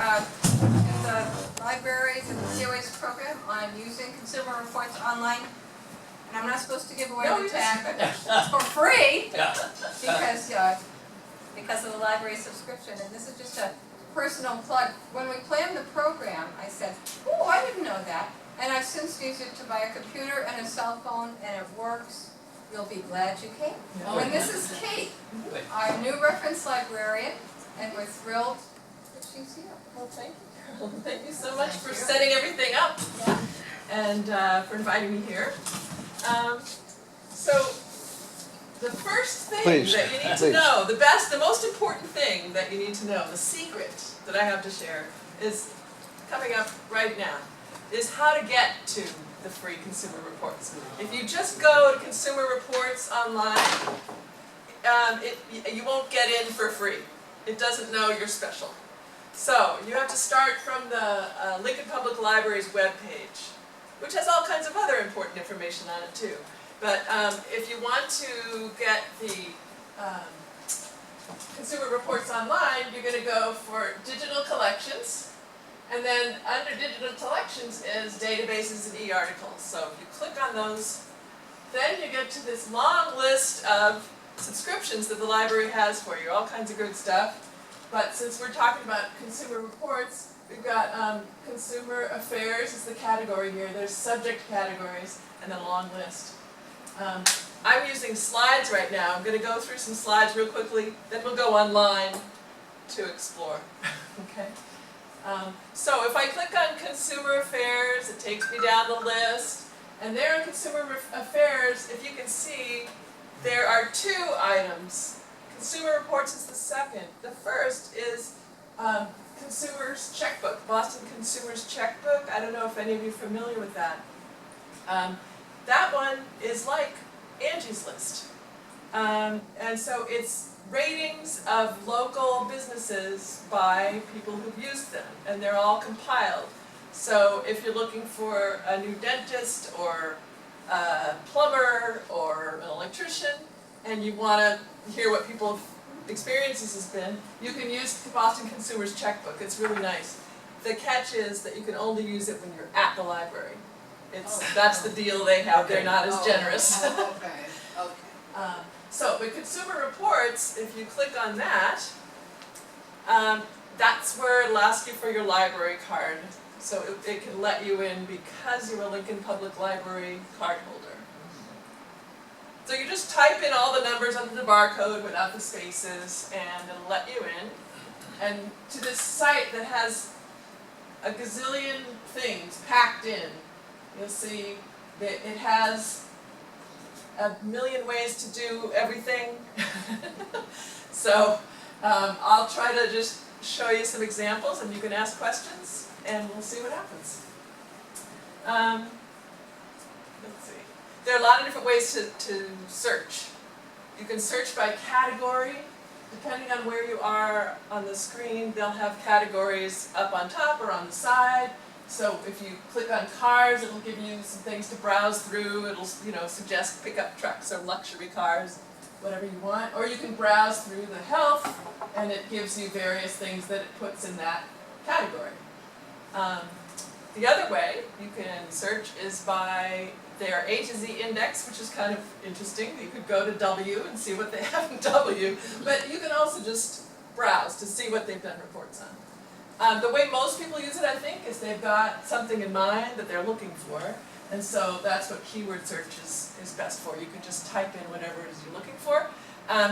in the libraries and the COA's program on using consumer reports online. And I'm not supposed to give away the tag, but it's for free because of the library subscription. And this is just a personal plug. When we planned the program, I said, "Oh, I didn't know that." And I've since used it to buy a computer and a cell phone, and it works. You'll be glad you came. Oh, And this is Kate, our new reference librarian, and we're thrilled that she's here. Well, thank you, Carol. Thank you so much for setting everything up and for inviting me here. So the first thing that you need to know, the most important thing that you need to know, the secret that I have to share is coming up right now, is how to get to the free consumer reports. If you just go to consumer reports online, you won't get in for free. It doesn't know you're special. So you have to start from the Lincoln Public Library's webpage, which has all kinds of other important information on it too. But if you want to get the consumer reports online, you're going to go for digital collections. And then under digital collections is databases and e-articles. So if you click on those, then you get to this long list of subscriptions that the library has for you, all kinds of good stuff. But since we're talking about consumer reports, we've got consumer affairs is the category here. There's subject categories and then a long list. I'm using slides right now. I'm going to go through some slides real quickly, then we'll go online to explore. Okay. So if I click on Consumer Affairs, it takes me down the list, and there in Consumer Affairs, if you can see, there are two items. Consumer Reports is the second. The first is Consumer's Checkbook, Boston Consumer's Checkbook. I don't know if any of you are familiar with that. That one is like Angie's List. And so it's ratings of local businesses by people who've used them, and they're all compiled. So if you're looking for a new dentist or a plumber or an electrician, and you want to hear what people's experiences has been, you can use Boston Consumer's Checkbook. It's really nice. The catch is that you can only use it when you're at the library. That's the deal they have. Okay. They're not as generous. Okay. So with Consumer Reports, if you click on that, that's where it'll ask you for your library card. So it can let you in because you're a Lincoln Public Library card holder. So you just type in all the numbers under the barcode without the spaces, and it'll let you in. And to this site that has a gazillion things packed in, you'll see that it has a million ways to do everything. So I'll try to just show you some examples, and you can ask questions, and we'll see what happens. Let's see. There are a lot of different ways to search. You can search by category. Depending on where you are on the screen, they'll have categories up on top or on the side. So if you click on cars, it'll give you some things to browse through. It'll, suggest pickup trucks or luxury cars, whatever you want. Or you can browse through the health, and it gives you various things that it puts in that category. The other way you can search is by their A to Z index, which is kind of interesting. You could go to W and see what they have in W, but you can also just browse to see what they've done reports on. The way most people use it, I think, is they've got something in mind that they're looking for, and so that's what keyword search is best for. You can just type in whatever it is you're looking for.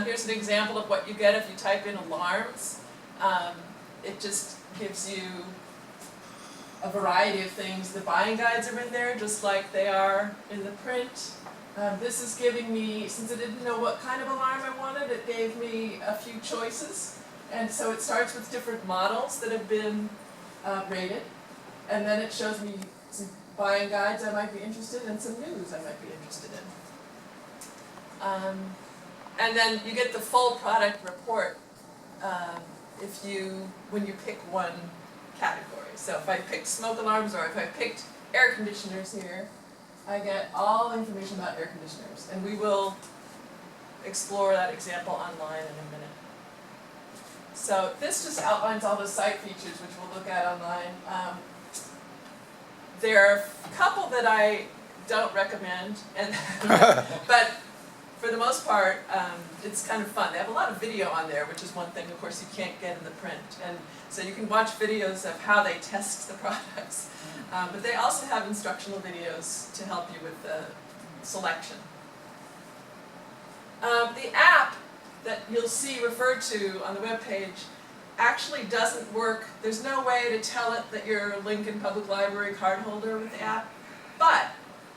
Here's an example of what you get if you type in alarms. It just gives you a variety of things. The buying guides are in there just like they are in the print. This is giving me, since I didn't know what kind of alarm I wanted, it gave me a few choices. And so it starts with different models that have been rated, and then it shows me some buying guides I might be interested in, and some news I might be interested in. And then you get the full product report when you pick one category. So if I picked smoke alarms, or if I picked air conditioners here, I get all information about air conditioners, and we will explore that example online in a minute. So this just outlines all the site features, which we'll look at online. There are a couple that I don't recommend, and but for the most part, it's kind of fun. They have a lot of video on there, which is one thing, of course, you can't get in the print. And so you can watch videos of how they test the products. But they also have instructional videos to help you with the selection. The app that you'll see referred to on the web page actually doesn't work. There's no way to tell it that you're a Lincoln Public Library card holder with the app, but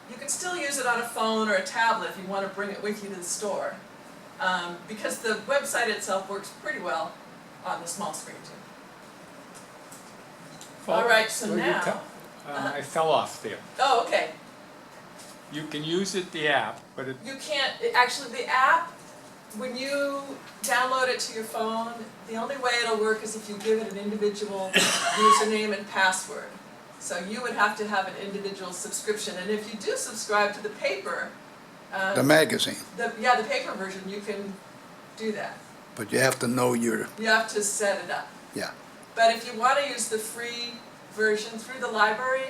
you can still use it on a phone or a tablet if you want to bring it with you to the store, because the website itself works pretty well on the small screen too. All right, so now... I fell off there. Oh, okay. You can use it, the app, but it, You can't, actually the app, when you download it to your phone, the only way it'll work is if you give it an individual username and password. So you would have to have an individual subscription, and if you do subscribe to the paper, The magazine, the paper version, you can do that. but you have to know your, You have to set it up. yeah. But if you want to use the free version through the library,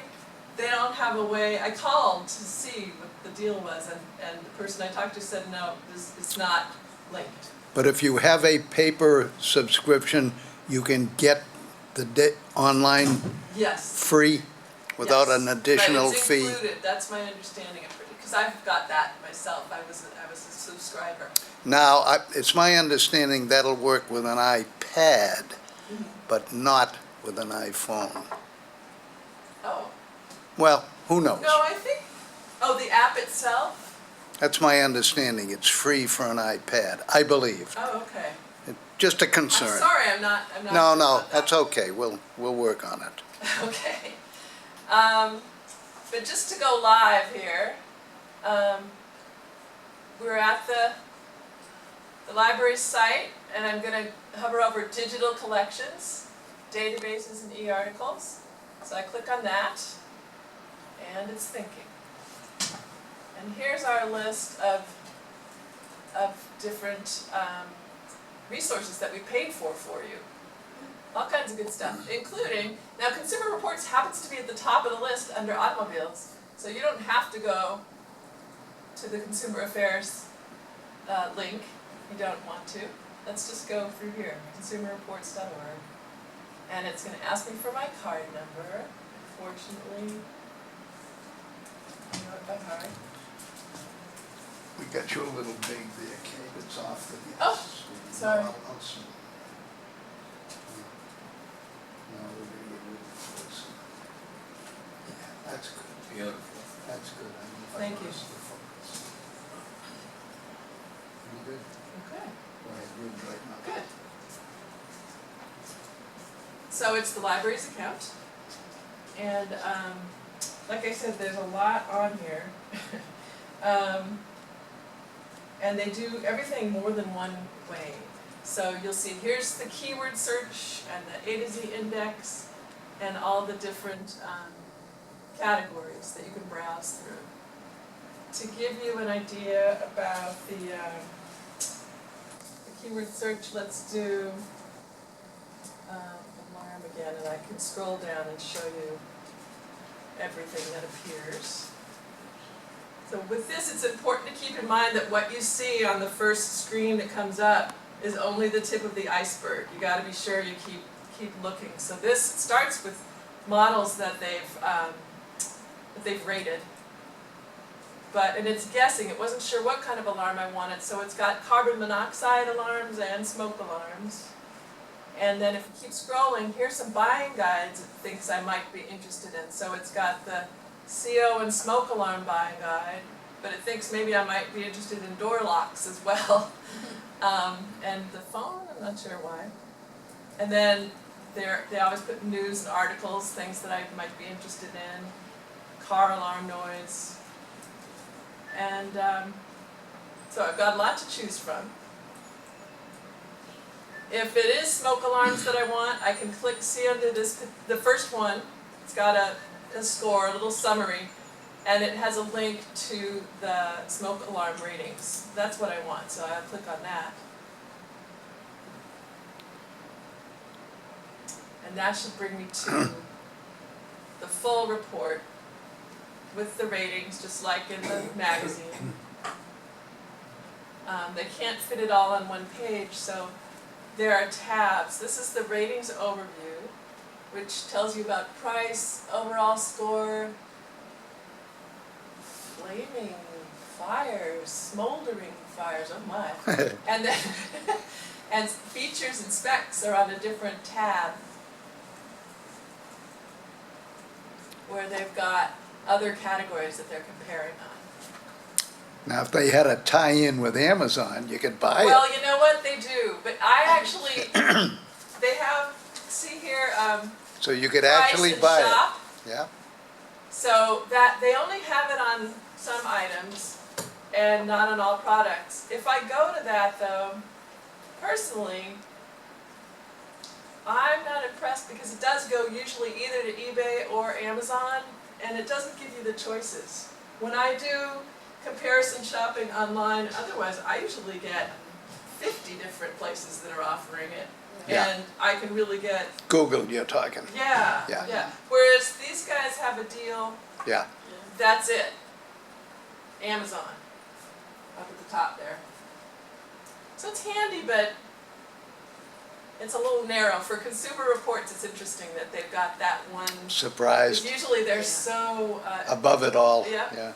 they don't have a way. I called to see what the deal was, and the person I talked to said, no, it's not linked. But if you have a paper subscription, you can get the online Yes. free without Yes. an additional Right, it's fee. included. That's my understanding of it, because I've got that myself. I was a subscriber. Now, it's my understanding that'll work with an iPad, but not with an iPhone. Oh, Well, who knows? no, I think, oh, the app itself? That's my understanding. It's free for an iPad, I believe. Oh, okay. Just a I'm concern. sorry, I'm not No, sure no, about that. that's okay. We'll work on it. Okay. But just to go live here, we're at the library's site, and I'm going to hover over Digital Collections, Databases and e-articles. So I click on that, and it's thinking. And here's our list of different resources that we paid for you. All kinds of good stuff, including, now Consumer Reports happens to be at the top of the list under automobiles, so you don't have to go to the Consumer Affairs link if you don't want to. Let's just go through here, consumerreports.org, and it's going to ask me for my card number. Unfortunately, I know it by heart. We got you a little big there, Kate. It's off the... Oh, sorry. I'll see. No, we're gonna get rid of this. Yeah, that's good. Beautiful. That's good. I mean, if I Thank you. lost the focus. You good? Okay. Go ahead, you're right now. Good. So it's the library's account, and like I said, there's a lot on here. And they do everything more than one way. So you'll see here's the keyword search and the A to Z index and all the different categories that you can browse through. To give you an idea about the keyword search, let's do alarm again, and I can scroll down and show you everything that appears. So with this, it's important to keep in mind that what you see on the first screen that comes up is only the tip of the iceberg. You got to be sure you keep looking. So this starts with models that they've rated, and it's guessing. It wasn't sure what kind of alarm I wanted, so it's got carbon monoxide alarms and smoke alarms. And then if you keep scrolling, here's some buying guides it thinks I might be interested in. So it's got the CO and smoke alarm buying guide, but it thinks maybe I might be interested in door locks as well. And the phone, I'm not sure why. And then they always put news and articles, things that I might be interested in, car alarm noise. And so I've got a lot to choose from. If it is smoke alarms that I want, I can click see under this, the first one. It's got a score, a little summary, and it has a link to the smoke alarm ratings. That's what I want, so I'll click on that. And that should bring me to the full report with the ratings, just like in the magazine. They can't fit it all on one page, so there are tabs. This is the ratings overview, which tells you about price, overall score, flaming fires, smoldering fires, oh my. And then, and features and specs are on a different tab, where they've got other categories that they're comparing on. Now, if they had a tie-in with Amazon, you could buy Well, it. you know what, they do, but I actually, they have, see here, So you could price actually and buy shop. it. Yeah, So that, they only have it on some items and not on all products. If I go to that though, personally, I'm not impressed because it does go usually either to eBay or Amazon, and it doesn't give you the choices. When I do comparison shopping online, otherwise I usually get 50 different places that are offering it. Yeah. And I can really get, Google you're talking. yeah, Yeah. yeah. Whereas these guys have a deal, Yeah, that's it. Amazon, up at the top there. So it's handy, but it's a little narrow. For consumer reports, it's interesting that they've got that one. Because surprised, usually they're so, above it all. Yeah. Yeah.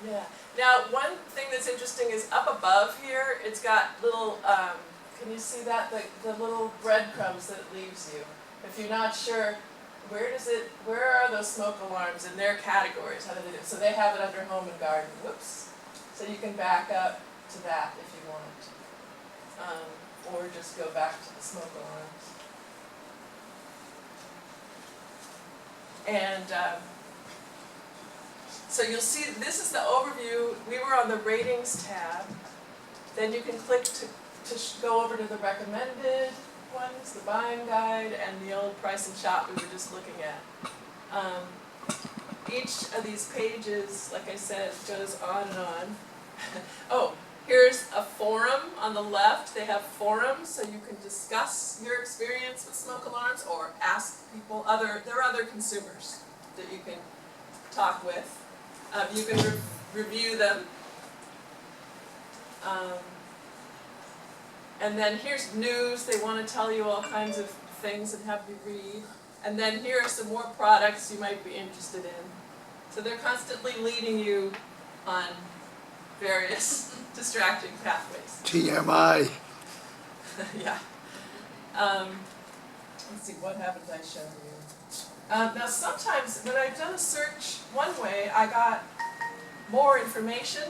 Yeah. Now, one thing that's interesting is up above here, it's got little, can you see that? The little breadcrumbs that it leaves you. If you're not sure, where are those smoke alarms in their categories? How do they do it? So they have it under home and garden. Whoops. So you can back up to that if you want. Or just go back to the smoke alarms. And so you'll see, this is the overview. We were on the ratings tab. Then you can click to go over to the recommended ones, the buying guide, and the old price and shop we were just looking at. Each of these pages, like I said, goes on and on. Oh, here's a forum on the left. They have forums, so you can discuss your experience with smoke alarms or ask people, there are other consumers that you can talk with. You can review them. And then here's news. They want to tell you all kinds of things and have you read. And then here are some more products you might be interested in. So they're constantly leading you on various distracting pathways. TMI. Yeah. Let's see, what haven't I shown you? Now sometimes when I've done a search one way, I got more information,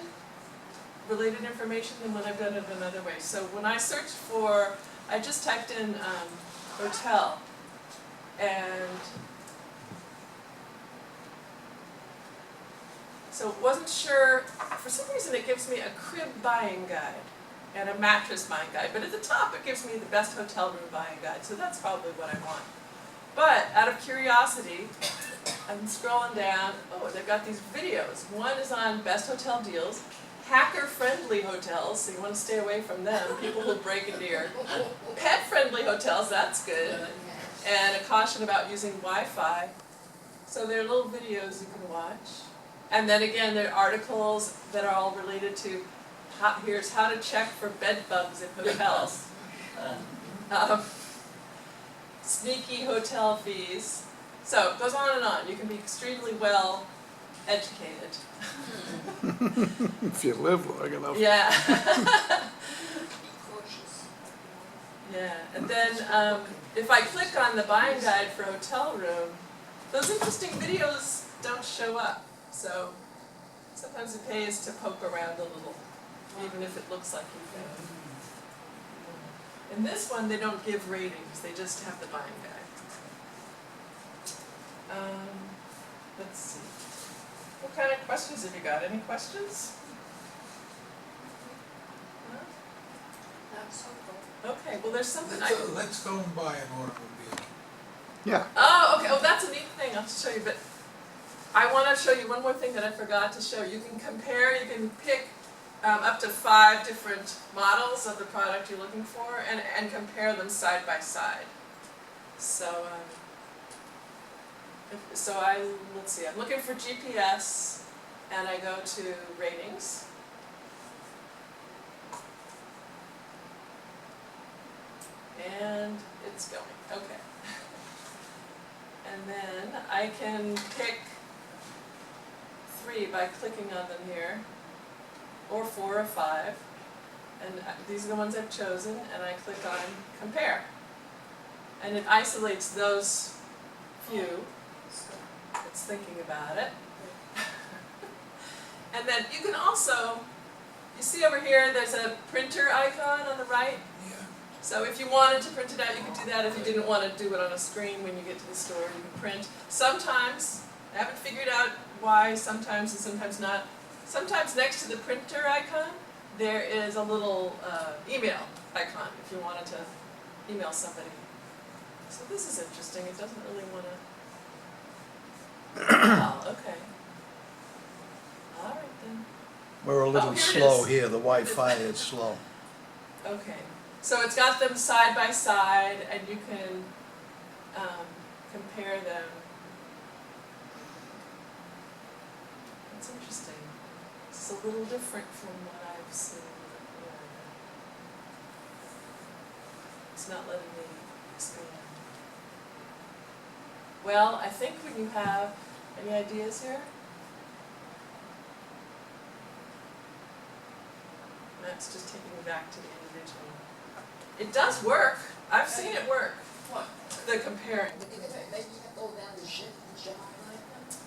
related information, than when I've done it another way. So when I searched for, I just typed in hotel, and so wasn't sure, for some reason it gives me a crib buying guide and a mattress buying guide, but at the top it gives me the best hotel room buying guide, so that's probably what I want. But out of curiosity, I'm scrolling down, oh, they've got these videos. One is on best hotel deals, hacker-friendly hotels, so you want to stay away from them, people who break into your pet-friendly hotels, that's good, and a caution about using Wi-Fi. So there are little videos you can watch. And then again, there are articles that are all related to, here's how to check for bed bugs in hotels. Sneaky hotel fees. So it goes on and on. You can be extremely well educated. If you live long enough. Yeah. Yeah. And then if I click on the buying guide for hotel room, those interesting videos don't show up. So sometimes it pays to poke around a little, even if it looks like you found. In this one, they don't give ratings, they just have the buying guide. Let's see. What kind of questions have you got? Any questions? No? Okay, well there's something Let's go and buy an automobile. Yeah. Oh, okay, oh, that's a neat thing, I'll show you, but I want to show you one more thing that I forgot to show. You can compare, you can pick up to 5 different models of the product you're looking for and compare them side by side. So, let's see, I'm looking for GPS and I go to ratings. And it's going, okay. And then I can pick 3 by clicking on them here, or 4 or 5. And these are the ones I've chosen, and I click on compare. And it isolates those few. It's thinking about it. And then you can also, you see over here there's a printer icon on the right. Yeah. So if you wanted to print it out, you could do that. If you didn't want to do it on a screen when you get to the store, you can print. Sometimes, I haven't figured out why sometimes and sometimes not. Sometimes next to the printer icon, there is a little email icon if you wanted to email somebody. So this is interesting. It doesn't really want to... Oh, okay. All right then. We're a Oh, little here it slow is. here, the Wi-Fi is slow. Okay, so it's got them side by side, and you can compare them. That's interesting. It's a little different from what I've seen before. It's not letting me expand. Well, I think when you have, any ideas here? That's just taking me back to the individual. It does work. I've seen it work. What? The comparing. Maybe you can go down to ship and ship like that.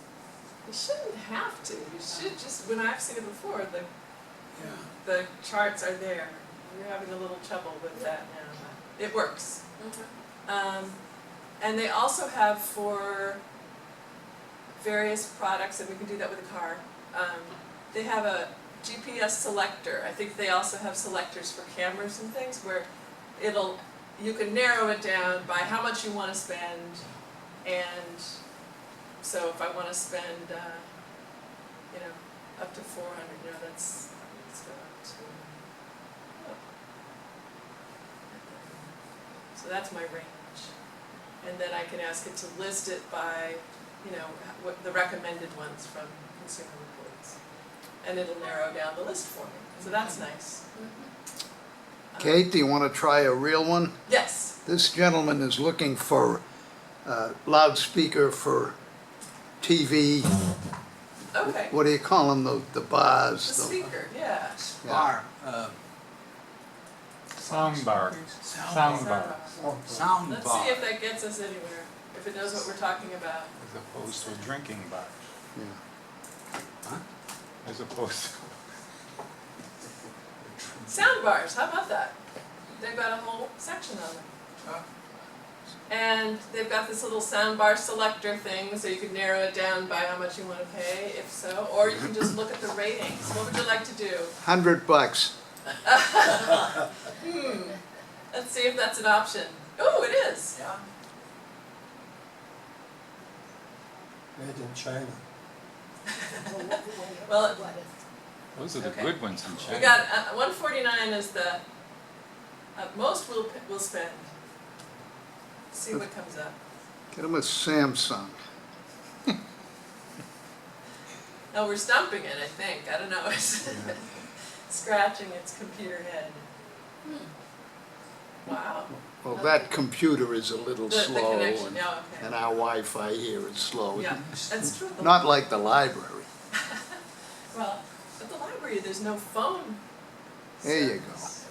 You shouldn't have to. You should just, when I've seen it before, Yeah. the charts are there. You're having a little trouble with that now, but it works. And they also have for various products, and we can do that with a car, they have a GPS selector. I think they also have selectors for cameras and things where you can narrow it down by how much you want to spend. And so if I want to spend, up to 400, let's go up to, so that's my range. And then I can ask it to list it by, what the recommended ones from Consumer Reports. And it'll narrow down the list for me. So that's nice. Kate, do you want to try a real one? Yes. This gentleman is looking for a loudspeaker for TV. Okay. What do you call them, the bars? The speaker, yeah. Bar, Sound bar. Sound bar. sound Let's bar. see if that gets us anywhere, if it knows what we're talking about. As opposed to a drinking bar. Yeah. Huh? As opposed to. Sound bars, how about that? They've got a whole section on them. Huh? And they've got this little soundbar selector thing, so you can narrow it down by how much you want to pay, if so, or you can just look at the ratings. What would you like to do? $100. Let's see if that's an option. Oh, it is. Yeah. Made in China. Well, Those are the Okay. good ones in China. we got $149 is the most we'll spend. See what comes up. Get him a Samsung. No, we're stumping it, I think. I don't know. It's scratching its computer head. Wow. Well, that computer is a little The slow, connection, and, yeah, okay. and our Wi-Fi here is slow. Yeah, that's true. Not like the library. Well, at the library, there's no phone. There you service.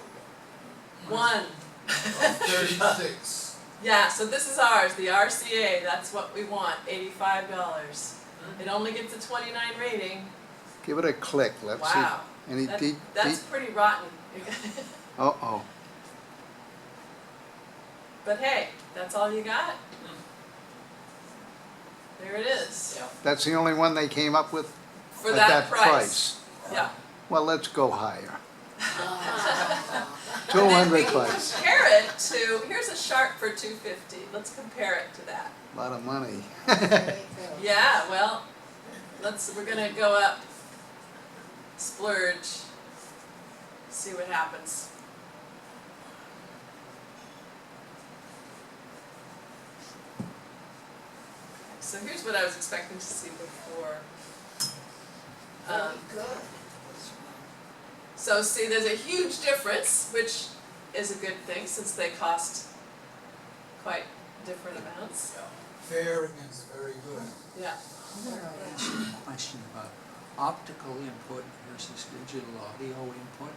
One. 36. Yeah, so this is ours, the RCA. That's what we want, $85. It only gets a 29 rating. Give it a click. Let's Wow. see. Any deep? That's pretty rotten. Uh-oh. But hey, that's all you got? There it is. That's the only one they came up with For at that price. Yeah. Well, let's go higher. And then we can $200. compare it to, here's a Sharp for $250. Let's compare it to that. A lot of money. Yeah, well, we're gonna go up, splurge. see what happens. So here's what I was expecting to see before. Very good. So see, there's a huge difference, which is a good thing since they cost quite different amounts. Fairing is very good. Yeah. I want to ask you a question about optical input versus digital audio input.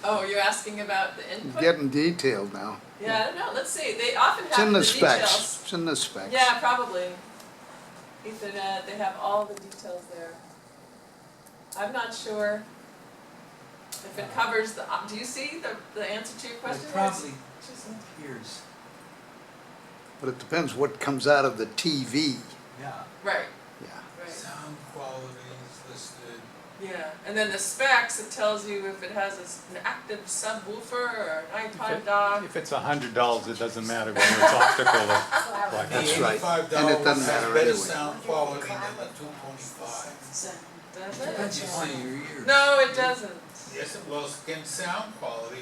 Oh, you're asking about the input? Getting detailed now. Yeah, I don't know, let's see, they often It's in have the the specs. details. It's in the specs. Yeah, probably. Ethernet, they have all the details there. I'm not sure if it covers the, do you see the answer to your question? It probably appears, But it depends what comes out of the TV. yeah. Right, Yeah. right, Sound quality is listed. yeah, and then the specs, it tells you if it has an active subwoofer or an iPod dock. If it's $100, it doesn't matter whether it's optical or like. That's right. $85 And it doesn't has matter better anyway. sound quality than the 225. Does Depends it? on your ears. No, it doesn't. Yes, it will, again, sound quality,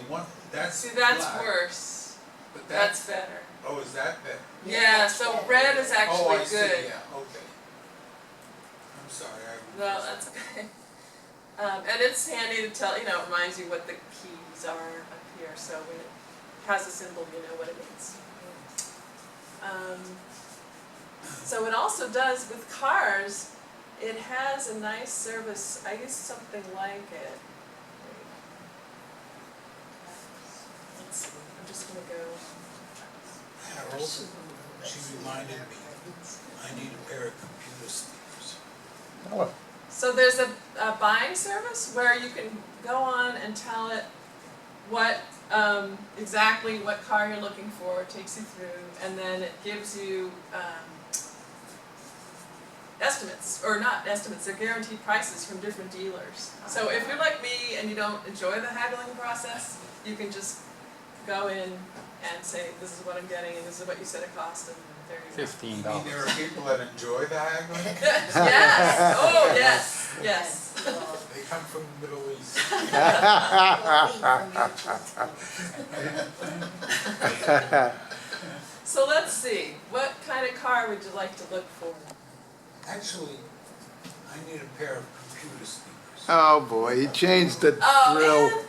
that's See, that's black, worse. but That's better. oh, is that better? Yeah, so red is Oh, actually I see, good. yeah, okay. I'm sorry, I. No, that's okay. And it's handy to tell, it reminds you what the keys are up here, so when it has a symbol, you know what it means. So it also does with cars, it has a nice service, I use something like it. Let's see, I'm just gonna go. Harold, she reminded me, I need a pair of computer speakers. So there's a buying service where you can go on and tell it what, exactly what car you're looking for, it takes you through, and then it gives you, estimates, or not estimates, they're guaranteed prices from different dealers. So if you're like me and you don't enjoy the haggling process, you can just go in and say, this is what I'm getting, and this is what you said it cost, and there you go. You mean there are people that enjoy the haggling? Yes, oh, yes, yes. They come from the Middle East. So let's see, what kind of car would you like to look for? Actually, I need a pair of computer speakers. Oh, boy, he changed the Oh, drill. man,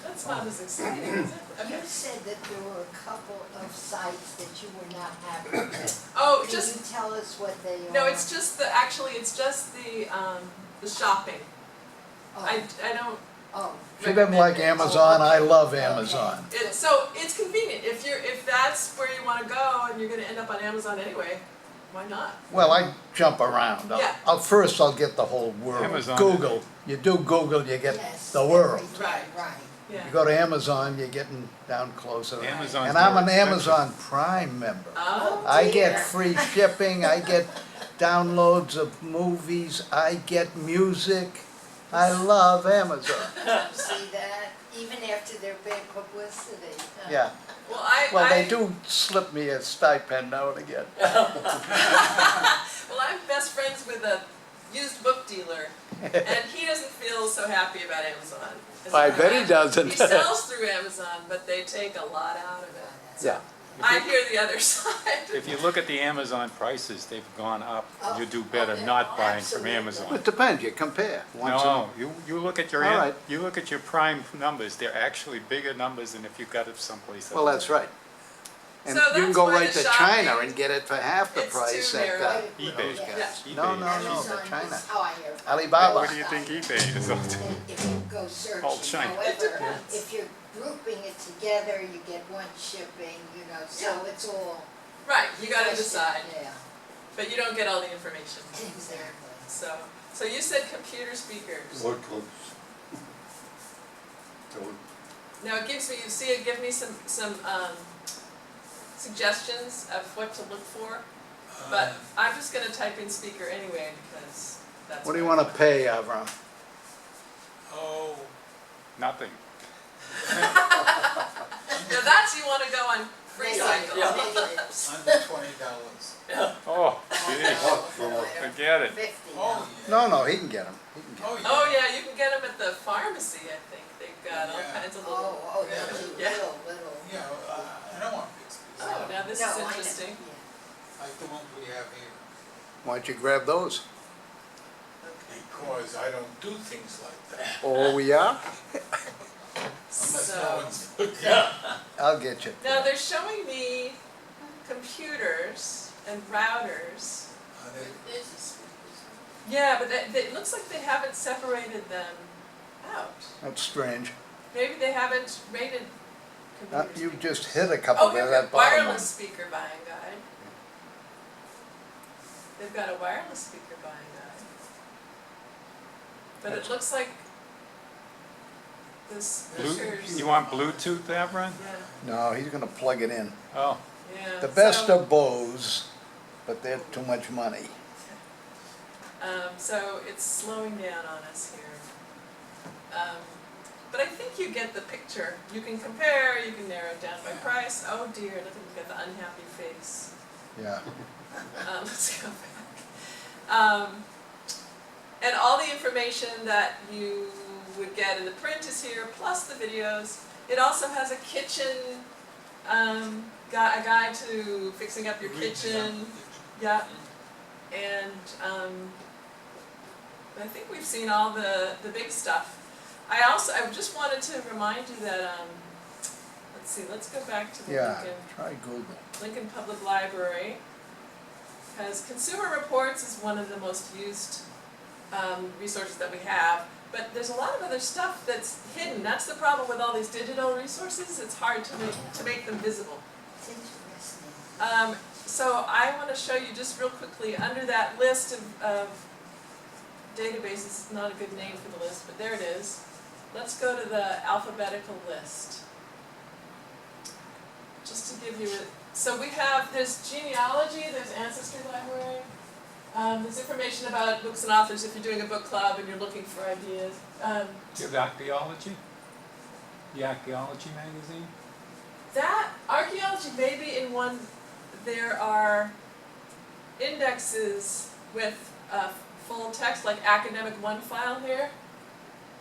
that's not as exciting, is it? You Okay. said that there were a couple of sites that you were not happy with. Oh, Can just, you tell us what they are? no, it's just it's just the shopping. Oh, I don't, oh, She doesn't like Amazon, I love Amazon. so it's convenient, if that's where you wanna go and you're gonna end up on Amazon anyway, why not? Well, I jump around. Yeah. First I'll get the whole world. Amazon. Google. You do Google, you get yes. the world. everything, Right. Right. Yeah. You go to Amazon, you're getting down closer. Amazon's And I'm more an expensive. Amazon Prime member. Oh, I get dear. free shipping, I get downloads of movies, I get music. I love Amazon. See that, even after their bad publicity. Yeah, well, well, they do slip me a stipend now and again. Well, I'm best friends with a used book dealer, and he doesn't feel so happy about Amazon. As I a bet he friend. doesn't. He sells through Amazon, but they take a lot out of it. Yeah. I hear the other side. If you look at the Amazon prices, they've gone up. You do Oh, better yeah, not oh, buying from absolutely. Amazon. It depends, you compare. Once in a- No, you look at your, All right. you look at your Prime numbers, they're actually bigger numbers than if you got it someplace else. Well, that's right. And So you can that's go why right the to China shopping- and get it for half the It's price too at narrow. eBay. those Yeah. guys. eBay No, is no, no, Amazon the China. is how I hear. Alibaba. What do you think eBay is? And if you go searching, Called China. It however, depends. if you're grouping it together, you get one shipping, so Yeah. it's all. Right, you gotta decide, Yeah, but you don't get all the information. exactly. So you said computer speakers. What close? Now it gives me, you see, it gives me some suggestions of what to look for, but I'm just gonna type in speaker anyway because that's. What do you want to pay, Avram? Oh, Nothing. Now that's, you wanna go on free cycle. Negatives. under $20. Oh, gee, forget it. 50 now. Oh, yeah. No, no, he can get them. He can get 'em. Oh, yeah. Oh yeah, you can get them at the pharmacy, I think, they got all Yeah. kinds of little. Oh, those Yeah. little. You know, I don't want big spaces, Oh, now this No, is I know, interesting. yeah. like the ones we have here, Why don't you grab those? Okay. because I don't do things like that. Oh, we are? Unless no So, one's looking. I'll get you. now they're showing me computers and routers. They- Yeah, but it looks like they haven't separated them out. That's strange. Maybe they haven't rated computers. You just hit a couple Oh, there, here, that bottom one. wireless speaker buying guide. They've got a wireless speaker buying guide. But it looks like this pictures. You want Bluetooth, Avron? Yeah, No, he's gonna plug it in. Oh, yeah. The best so, of Bose, but they're too much money. So it's slowing down on us here. But I think you get the picture. You can compare, you can narrow it down by price. Oh dear, look at the unhappy face. Yeah. Let's go back. And all the information that you would get in the print is here, plus the videos. It also has a kitchen, a guide to fixing up your kitchen. Yeah. And I think we've seen all the big stuff. I just wanted to remind you that, let's see, let's go back to the Yeah, try Google. Lincoln Public Library. Because Consumer Reports is one of the most used resources that we have, but there's a lot of other stuff that's hidden. That's the problem with all these digital resources. It's hard to make them visible. It's interesting. So I want to show you just real quickly, under that list of databases, it's not a good name for the list, but there it is. Let's go to the alphabetical list. Just to give you so we have, there's genealogy, there's ancestry library, there's information about books and authors if you're doing a book club and you're looking for ideas. do you have archaeology? The archaeology magazine? That, archaeology may be in one, there are indexes with full text, like Academic One file here,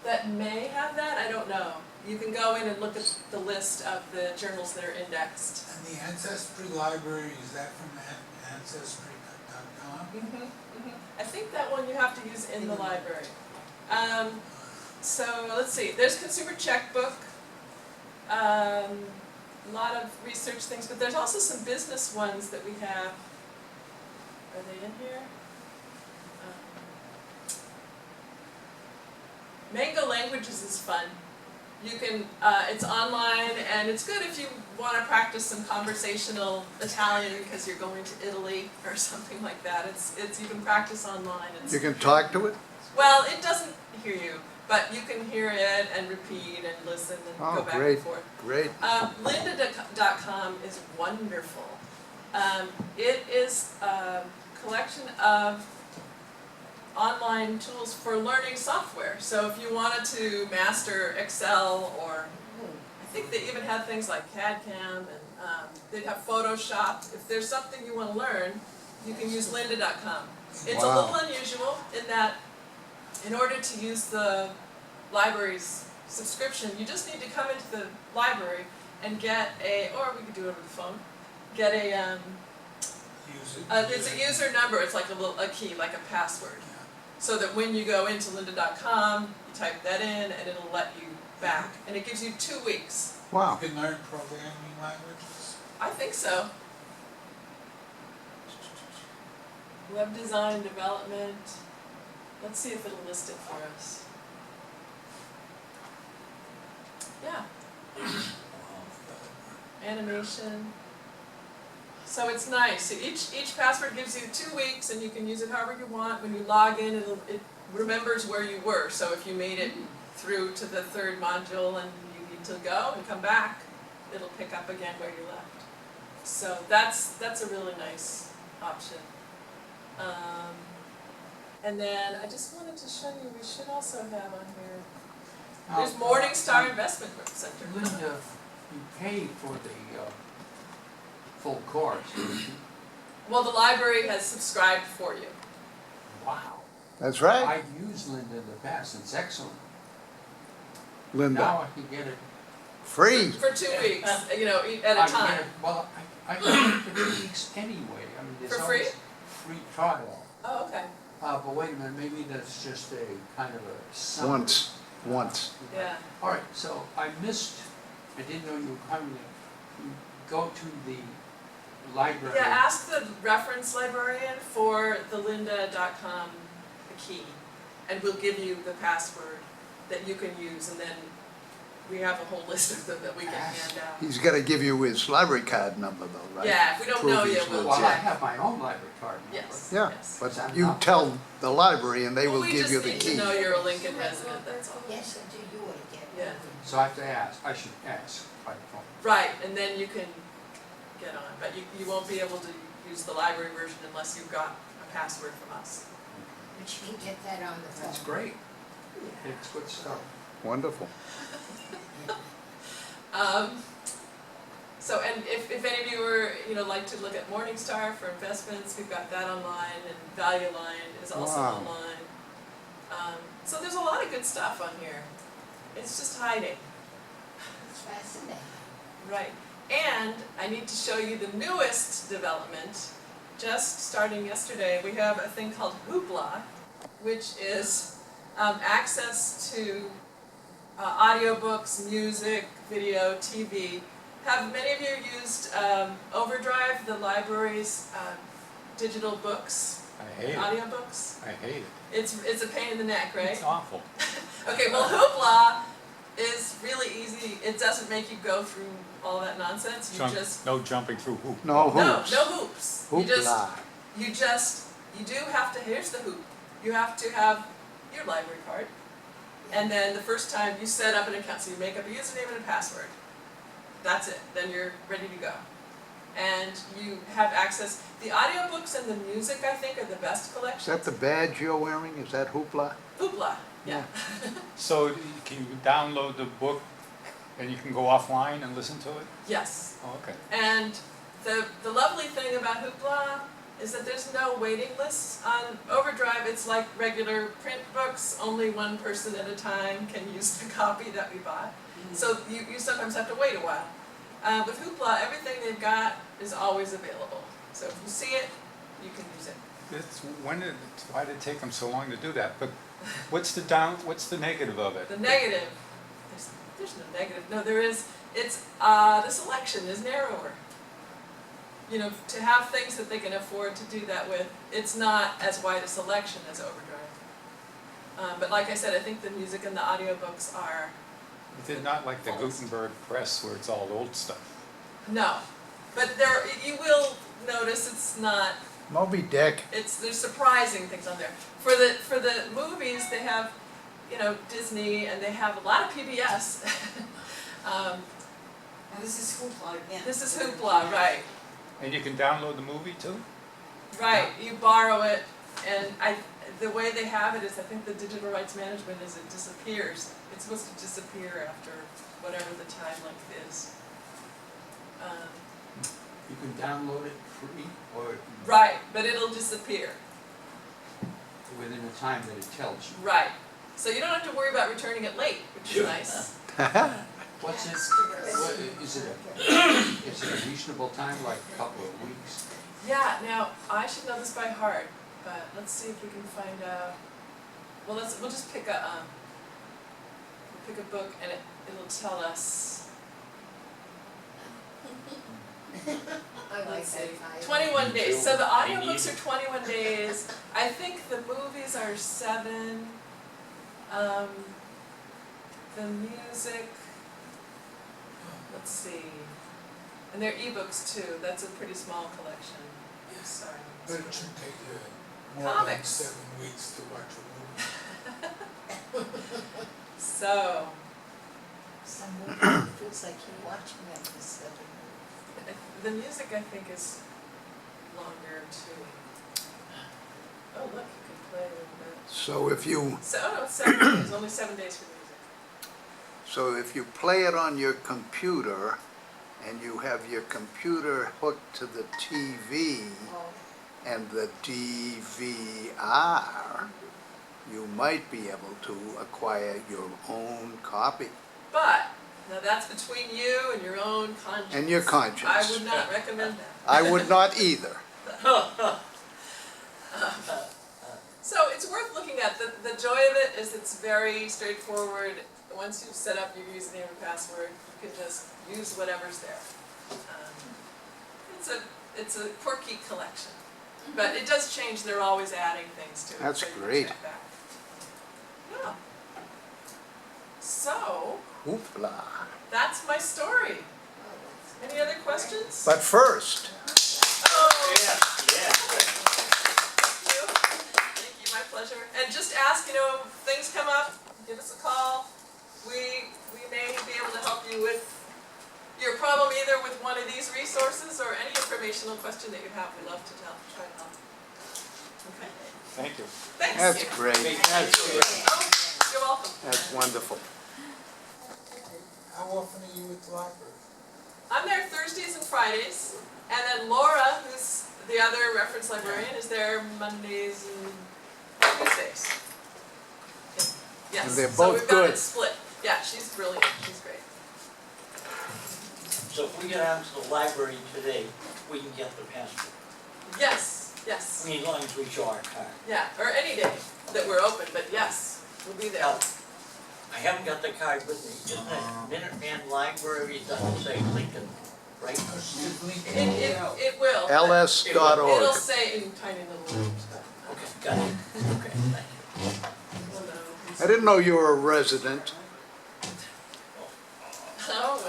that may have that, I don't know. You can go in and look at the list of the journals that are indexed. And the Ancestry Library, is that from ancestry.com? I think that one you have to use in the library. So let's see, there's Consumer Checkbook, a lot of research things, but there's also some business ones that we have. Are they in here? Mango Languages is fun. You can, it's online and it's good if you want to practice some conversational Italian because you're going to Italy or something like that. It's you can practice online. You can talk to it? Well, it doesn't hear you, but you can hear it and repeat and listen and go back great, and forth. great. Lynda.com is wonderful. It is a collection of online tools for learning software. So if you wanted to master Excel, or I think they even have things like CAD/CAM, and they'd have Photoshop. If there's something you want to learn, you can use lynda.com. It's a little unusual in that in order to use the library's subscription, you just need to come into the library and get a, or we could do it over the phone, get a, it's a user number, it's like a key, like a password. So that when you go into lynda.com, you type that in and it'll let you back. And it gives you 2 weeks. Wow. You can learn programming languages. I think so. Web design, development. Let's see if it'll list it for us. Yeah. Animation. So it's nice. So each password gives you 2 weeks and you can use it however you want. When you log in, it remembers where you were. So if you made it through to the 3rd module and you need to go and come back, it'll pick up again where you left. So that's a really nice option. And then I just wanted to show you, we should also have on here, there's Morningstar Investment Center. Linda, you pay for the full course, don't you? Well, the library has subscribed for you. Wow. That's right. I've used Linda in the past, it's excellent. Linda, Now I can get it. free. For 2 weeks, you know, at I a can get time. it- Well, I can get it for 2 weeks anyway. I mean, there's For free? always free trial. Oh, okay, But wait a minute, maybe that's just a kind of a summary. Once. yeah. All right, so I didn't know you were coming. You go to the library. Yeah, ask the reference librarian for the lynda.com key, and we'll give you the password that you can use, and then we have a whole list of them that we can hand out. He's gotta give you his library card number though, right? Yeah, if we don't know Prove you, he's we'll Well, I check. have my own library card number. Yes. Yeah, Yes. but I'm you not- tell the library and they Well, will give you the We just key. need to know you're a Lincoln resident, that's all. Yes, and do you want to get Yeah. moving? So I have to ask, I should ask by phone. Right, and then you can get on, but you won't be able to use the library version unless you've got a password from us. But you can get that on the phone. That's great. It's good stuff. Wonderful. So, and if any of you are, like to look at Morningstar for investments, we've got that online, and Value Line is also Wow. online. So there's a lot of good stuff on here. It's just hiding. It's fascinating. Right. And I need to show you the newest development. Just starting yesterday, we have a thing called Hoopla, which is access to audiobooks, music, video, TV. Have many of you used Overdrive, the library's digital books, I hate it. audiobooks? I hate it. It's a pain in the neck, right? It's awful. Okay, well, Hoopla is really easy. It doesn't make you go through all that nonsense. You just No jumping through hoops. No hoops. no hoops. Hoopla. You do have to. Here's the hoop. You have to have your library card, and then the first time you set up an account, so you make up a username and a password. That's it. Then you're ready to go, and you have access. The audiobooks and the music, I think, are the best Is collection. that the badge you're wearing? Is that hoopla? Hoopla. Yeah. So can you download the book and you can go offline and listen to it? Yes. Oh, okay. And the lovely thing about Hoopla is that there's no waiting lists. On Overdrive, it's like regular print books, only one person at a time can use the copy that we bought. So you sometimes have to wait a while. With Hoopla, everything they've got is always available. So if you see it, you can use it. Why did it take them so long to do that? But what's the negative of it? The negative, there's no negative. No, there is. It's the selection is narrower. To have things that they can afford to do that with, it's not as wide a selection as Overdrive. But like I said, I think the music and the audiobooks are, They're not like the Gutenberg press where it's all old stuff. no. But you will notice it's not, Moby Dick. there's surprising things on there. For the movies, they have, Disney, and they have a lot of PBS. And this is Hoopla again. This is Hoopla, right. And you can download the movie too? Right, you borrow it, and the way they have it is, I think the digital rights management is it disappears. It's supposed to disappear after whatever the time length is. You can download it free or Right, but it'll disappear. within the time that it tells you. Right. So you don't have to worry about returning it late, which is nice. What's it, is it a reasonable time, like a couple of weeks? Yeah, now, I should know this by heart, but let's see if we can find out. Well, we'll just pick a book, and it'll tell us. I like Let's see, that. 21 days. So the audiobooks are 21 days. I think the movies are 7. The music, let's see. And they're ebooks too. That's a pretty small collection. Sorry. But it should take you more than Comics. 7 weeks to watch a movie. So, Some movie it feels like you're watching that for 7 minutes. the music I think is longer too. Oh, look, you can play a little bit. So if you, So, oh no, it's 7 days, only 7 days for music. if you play it on your computer and you have your computer hooked to the TV Oh, and the DVR, you might be able to acquire your own copy. But, now that's between you and your own conscience. And your conscience. I would not recommend that. I would not either. So it's worth looking at. The joy of it is it's very straightforward. Once you've set up your username and password, you can just use whatever's there. It's a quirky collection. But it does change, they're always adding things to it. That's so you can great. check that. Yeah. So, Hoopla. that's my story. Any other questions? But first, Oh, thank you. Thank you, my pleasure. And just ask, if things come up, give us a call. We may be able to help you with your problem either with one of these resources or any informational question that you have. We'd love to try to help. Okay. Thank you. Thanks. that's great. That's great. Oh, you're welcome. That's wonderful. How often are you at the library? I'm there Thursdays and Fridays, and then Laura, who's the other reference librarian, is there Mondays and Tuesdays. Yes. And they're So both we've got good. it split. Yeah, she's brilliant. She's great. So if we get out to the library today, we can get the passport. Yes. Yes. I mean, as long as we show our card. Yeah, or any day that we're open, but yes, we'll be there. Now, I haven't got the card with me. Isn't it Minuteman Library, doesn't say Lincoln, right? It will. ls.org. It'll say in tiny little letters. Okay, got it. Okay, thank you. I didn't know you were a resident. Oh,